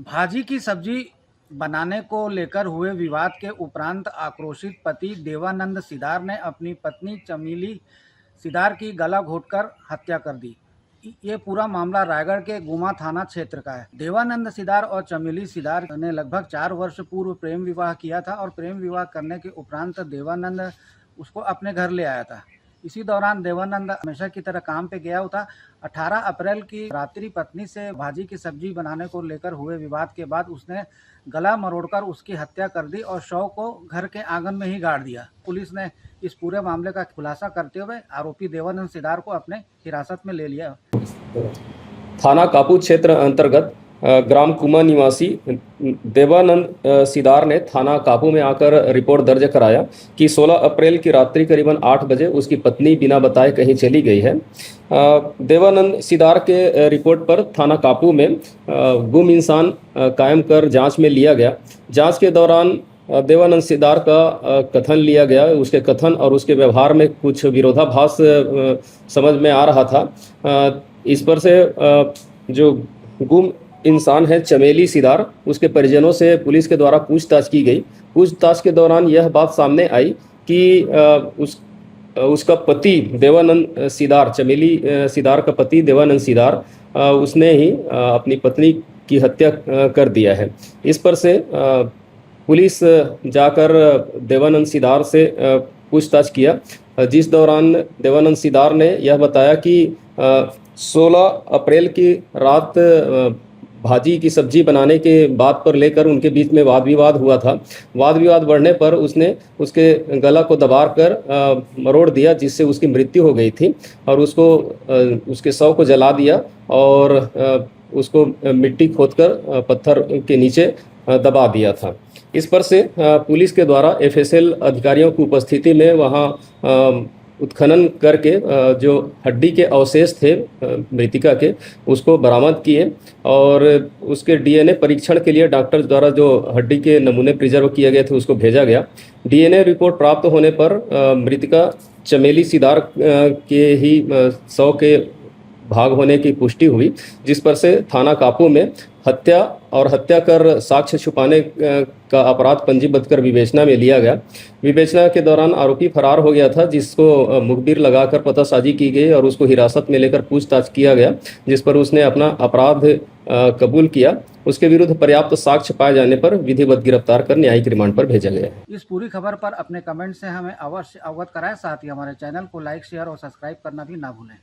भाजी की सब्जी बनाने को लेकर हुए विवाद के उपरांत आक्रोशित पति देवानंद सिदार ने अपनी पत्नी चमेली सिदार की गला घोंटकर हत्या कर दी। ये पूरा मामला रायगढ़ के गुमा थाना क्षेत्र का है। देवानंद सिदार और चमेली सिदार ने लगभग 4 वर्ष पूर्व प्रेम विवाह किया था और प्रेम विवाह करने के उपरांत देवानंद उसको अपने घर ले आया था। इसी दौरान देवानंद हमेशा की तरह काम पे गया था। 18 अप्रैल की रात्रि पत्नी से भाजी की सब्जी बनाने को लेकर हुए विवाद के बाद उसने गला मरोड़कर उसकी हत्या कर दी और शव को घर के आंगन में ही गाड़ दिया। पुलिस ने इस पूरे मामले का खुलासा करते हुए आरोपी देवानंद सिदार को अपने हिरासत में ले लिया। थाना कापू क्षेत्र अंतर्गत ग्राम कुमा निवासी देवानंद सिदार ने थाना कापू में आकर रिपोर्ट दर्ज कराया कि 16 अप्रैल की रात्रि करीबन 8 बजे उसकी पत्नी बिना बताए कहीं चली गई है। देवानंद सिदार के रिपोर्ट पर थाना कापू में गुम इंसान कायम कर जांच में लिया गया। जांच के दौरान देवानंद सिदार का कथन लिया गया। उसके कथन और उसके व्यवहार में कुछ विरोधाभास समझ में आ रहा था। इस पर से जो गुम इंसान है चमेली सिदार, उसके परिजनों से पुलिस के द्वारा पूछताछ की गई। पूछताछ के दौरान यह बात सामने आई कि उसका पति देवानंद सिदार, चमेली सिदार का पति देवानंद सिदार, उसने ही अपनी पत्नी की हत्या कर दिया है। इस पर से पुलिस जाकर देवानंद सिदार से पूछताछ किया, जिस दौरान देवानंद सिदार ने यह बताया कि 16 अप्रैल की रात भाजी की सब्जी बनाने के बात पर लेकर उनके बीच में वाद विवाद हुआ था। वाद विवाद बढ़ने पर उसने उसके गला को दबाकर मरोड़ दिया, जिससे उसकी मृत्यु हो गई थी और उसके शव को जला दिया और उसको मिट्टी खोदकर पत्थर के नीचे दबा दिया था। इस पर से पुलिस के द्वारा एफएसएल अधिकारियों की उपस्थिति में वहाँ उत्खनन करके जो हड्डी के अवशेष थे मृतिका के, उसको बरामद किए और उसके डीएनए परीक्षण के लिए डॉक्टर द्वारा जो हड्डी के नमूने प्रिजर्व किए गए थे उसको भेजा गया। डीएनए रिपोर्ट प्राप्त होने पर मृतिका चमेली सिदार के ही शव के भाग होने की पुष्टि हुई, जिस पर से थाना कापू में हत्या और हत्या कर साक्ष्य छुपाने का अपराध पंजीबद्ध कर विवेचना में लिया गया। विवेचना के दौरान आरोपी फरार हो गया था, जिसको मुखबिर लगाकर पतासाजी की गई और उसको हिरासत में लेकर पूछताछ किया गया, जिस पर उसने अपना अपराध कबूल किया। उसके विरुद्ध पर्याप्त साक्ष्य पाए जाने पर विधिवत गिरफ्तार कर न्यायिक रिमांड पर भेजा गया। इस पूरी खबर पर अपने कमेंट से हमें अवश्य अवगत कराएं। साथ ही हमारे चैनल को लाइक, शेयर और सब्सक्राइब करना भी ना भूलें।